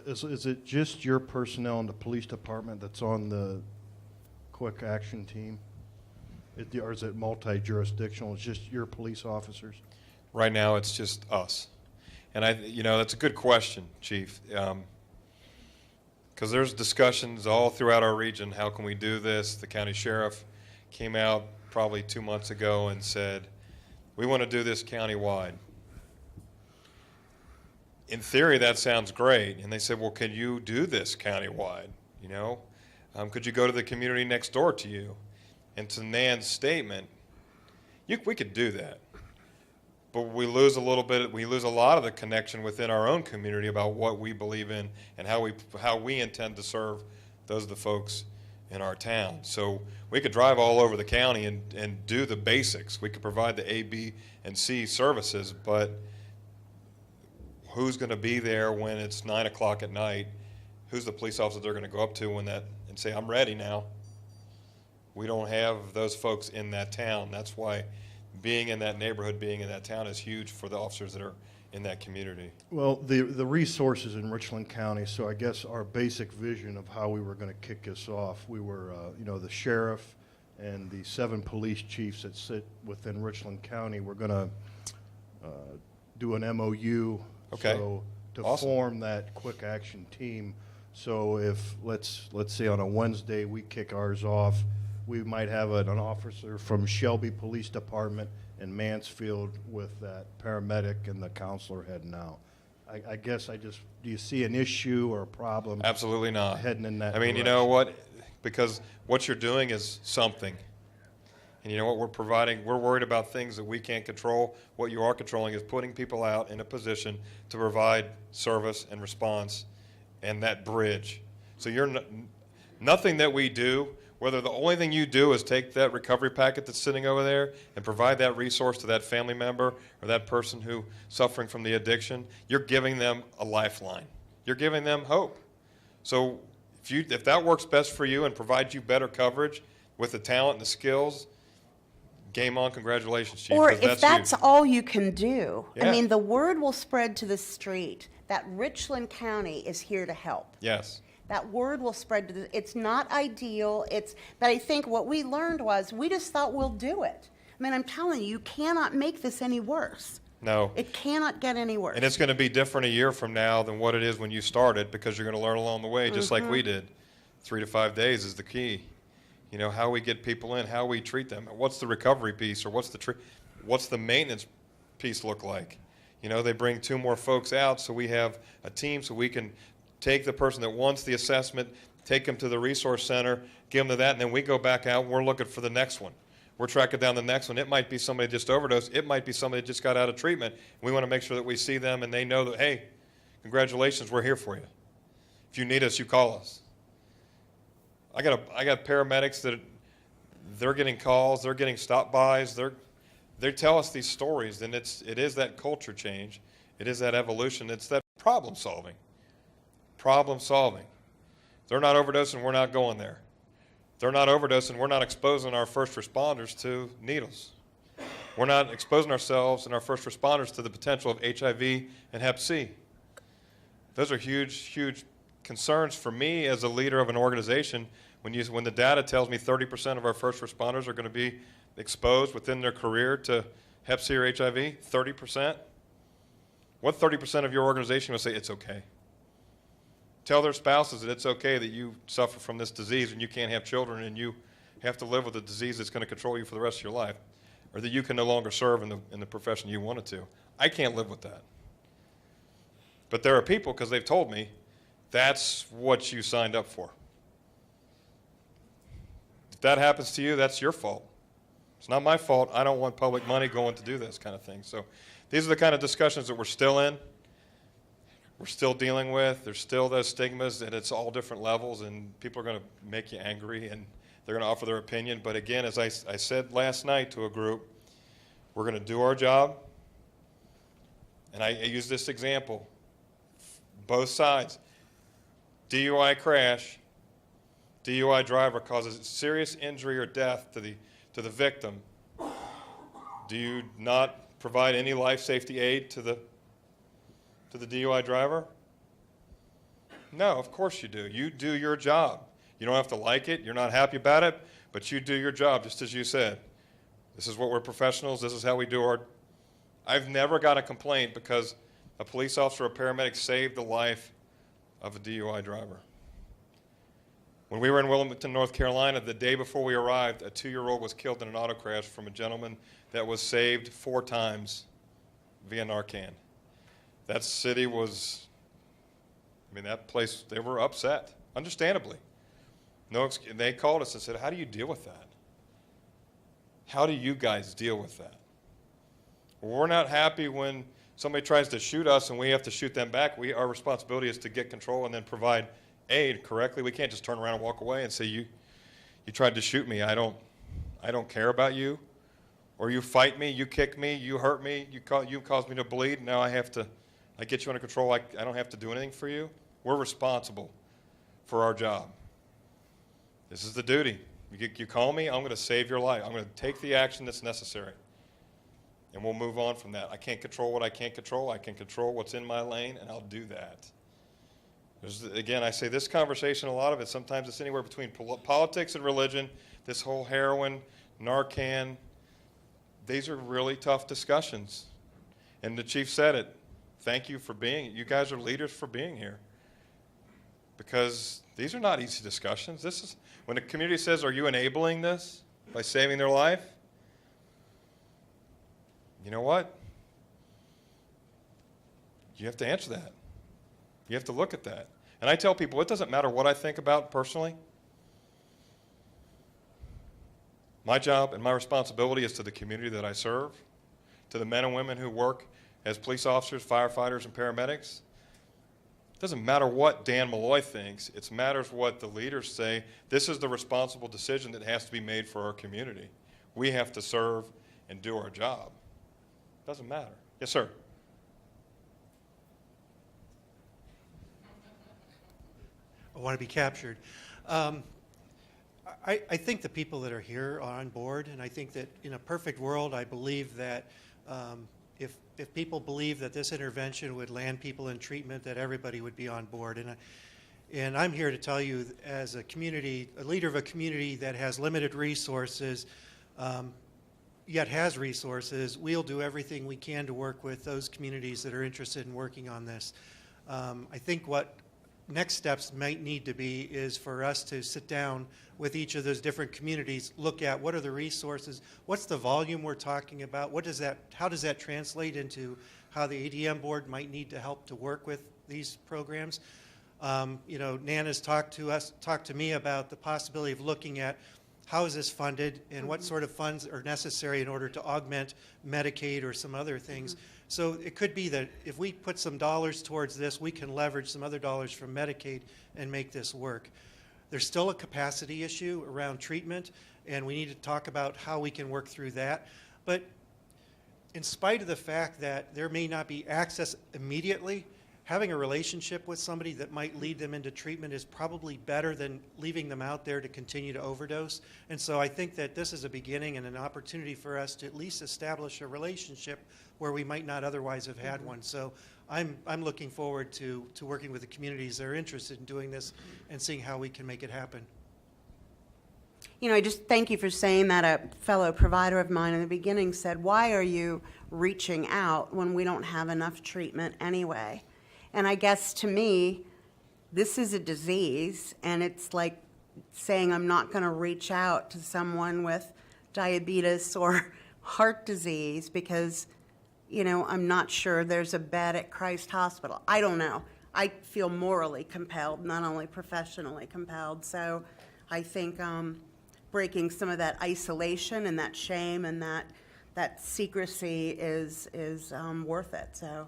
Is it just your personnel in the police department that's on the quick action team? Or is it multi-jurisdictional? It's just your police officers? Right now, it's just us. And that's a good question, Chief, because there's discussions all throughout our region. How can we do this? The county sheriff came out probably 2 months ago and said, we want to do this countywide. In theory, that sounds great. And they said, well, can you do this countywide? Could you go to the community next door to you? And to Nan's statement, we could do that. But we lose a lot of the connection within our own community about what we believe in and how we intend to serve those of the folks in our town. So we could drive all over the county and do the basics. We could provide the A, B, and C services, but who's going to be there when it's 9 o'clock at night? Who's the police officer they're going to go up to and say, I'm ready now? We don't have those folks in that town. That's why being in that neighborhood, being in that town is huge for the officers that are in that community. Well, the resources in Richland County, so I guess our basic vision of how we were going to kick this off, we were, the sheriff and the 7 police chiefs that sit within Richland County, we're going to do an MOU to Awesome. form that quick action team. So if, let's say on a Wednesday we kick ours off, we might have an officer from Shelby Police Department in Mansfield with that paramedic and the counselor heading out. I guess do you see an issue or a problem? Absolutely not. Heading in that you know what? Because what you're doing is something. And you know what we're providing? We're worried about things that we can't control. What you are controlling is putting people out in a position to provide service and response and that bridge. So nothing that we do, whether the only thing you do is take that recovery packet that's sitting over there and provide that resource to that family member or that person who's suffering from the addiction, you're giving them a lifeline. You're giving them hope. So if that works best for you and provides you better coverage with the talent and the skills, game on, congratulations, Chief. Or if that's all you can do. Yeah. I mean, the word will spread to the street that Richland County is here to help. Yes. That word will spread to it's not ideal. But I think what we learned was we just thought we'll do it. I mean, I'm telling you, you cannot make this any worse. No. It cannot get any worse. And it's going to be different a year from now than what it is when you started, because you're going to learn along the way, just like we did. 3 to 5 days is the key. How we get people in, how we treat them. What's the recovery piece, or what's the maintenance piece look like? They bring 2 more folks out, so we have a team, so we can take the person that wants the assessment, take them to the resource center, give them to that, and then we go back out and we're looking for the next one. We're tracking down the next one. It might be somebody just overdosed. It might be somebody that just got out of treatment. We want to make sure that we see them and they know that, hey, congratulations, we're here for you. If you need us, you call us. I got paramedics that they're getting calls, they're getting stop-bys, they tell us these stories, and it is that culture change. It is that evolution. It's that problem solving. They're not overdosing, we're not going there. They're not overdosing, we're not exposing our first responders to needles. We're not exposing ourselves and our first responders to the potential of HIV and Hep C. Those are huge, huge concerns for me as a leader of an organization. When the data tells me 30% of our first responders are going to be exposed within their career to Hep C or HIV, 30%? What 30% of your organization will say it's okay? Tell their spouses that it's okay that you suffer from this disease and you can't have children and you have to live with a disease that's going to control you for the rest of your life, or that you can no longer serve in the profession you wanted to. I can't live with that. But there are people, because they've told me, that's what you signed up for. If that happens to you, that's your fault. It's not my fault. I don't want public money going to do this kind of thing. So these are the kind of discussions that we're still in. We're still dealing with. There's still those stigmas, and it's all different levels, and people are going to make you angry, and they're going to offer their opinion. But again, as I said last night to a group, we're going to do our job. And I use this example, both sides. DUI crash, DUI driver causes serious injury or death to the victim. Do you not provide any life safety aid to the DUI driver? No, of course you do. You do your job. You don't have to like it. You're not happy about it, but you do your job, just as you said. This is what we're professionals. This is how we do our. I've never got a complaint because a police officer or paramedic saved the life of a DUI driver. When we were in Wilmington, North Carolina, the day before we arrived, a 2-year-old was killed in an auto crash from a gentleman that was saved 4 times via Narcan. That city was, that place, they were upset, understandably. They called us and said, how do you deal with that? How do you guys deal with that? Well, we're not happy when somebody tries to shoot us and we have to shoot them back. Our responsibility is to get control and then provide aid correctly. We can't just turn around and walk away and say, you tried to shoot me. I don't care about you. Or you fight me, you kick me, you hurt me, you caused me to bleed. Now I get you under control. I don't have to do anything for you. We're responsible for our job. This is the duty. You call me, I'm going to save your life. I'm going to take the action that's necessary. And we'll move on from that. I can't control what I can't control. I can control what's in my lane, and I'll do that. Again, I say this conversation, a lot of it, sometimes it's anywhere between politics and religion, this whole heroin, Narcan. These are really tough discussions. And the chief said it. Thank you for you guys are leaders for being here. Because these are not easy discussions. This is, when the community says, are you enabling this by saving their life? You know what? You have to answer that. You have to look at that. And I tell people, it doesn't matter what I think about personally. My job and my responsibility is to the community that I serve, to the men and women who work as police officers, firefighters, and paramedics. It doesn't matter what Dan Meloy thinks. It matters what the leaders say. This is the responsible decision that has to be made for our community. We have to serve and do our job. It doesn't matter. Yes, sir. I want to be captured. I think the people that are here are on board, and I think that in a perfect world, I believe that if people believe that this intervention would land people in treatment, that everybody would be on board. And I'm here to tell you, as a leader of a community that has limited resources, yet has resources, we'll do everything we can to work with those communities that are interested in working on this. I think what next steps might need to be is for us to sit down with each of those different communities, look at what are the resources, what's the volume we're talking about, how does that translate into how the ADM board might need to help to work with these programs. Nana's talked to me about the possibility of looking at how is this funded and what sort of funds are necessary in order to augment Medicaid or some other things. So it could be that if we put some dollars towards this, we can leverage some other dollars from Medicaid and make this work. There's still a capacity issue around treatment, and we need to talk about how we can work through that. But in spite of the fact that there may not be access immediately, having a relationship with somebody that might lead them into treatment is probably better than leaving them out there to continue to overdose. And so I think that this is a beginning and an opportunity for us to at least establish a relationship where we might not otherwise have had one. So I'm looking forward to working with the communities that are interested in doing this and seeing how we can make it happen. I just thank you for saying that. A fellow provider of mine in the beginning said, why are you reaching out when we don't have enough treatment anyway? And I guess to me, this is a disease, and it's like saying I'm not going to reach out to someone with diabetes or heart disease because, I'm not sure there's a bed at Christ Hospital. I don't know. I feel morally compelled, not only professionally compelled. So I think breaking some of that isolation and that shame and that secrecy is worth it. So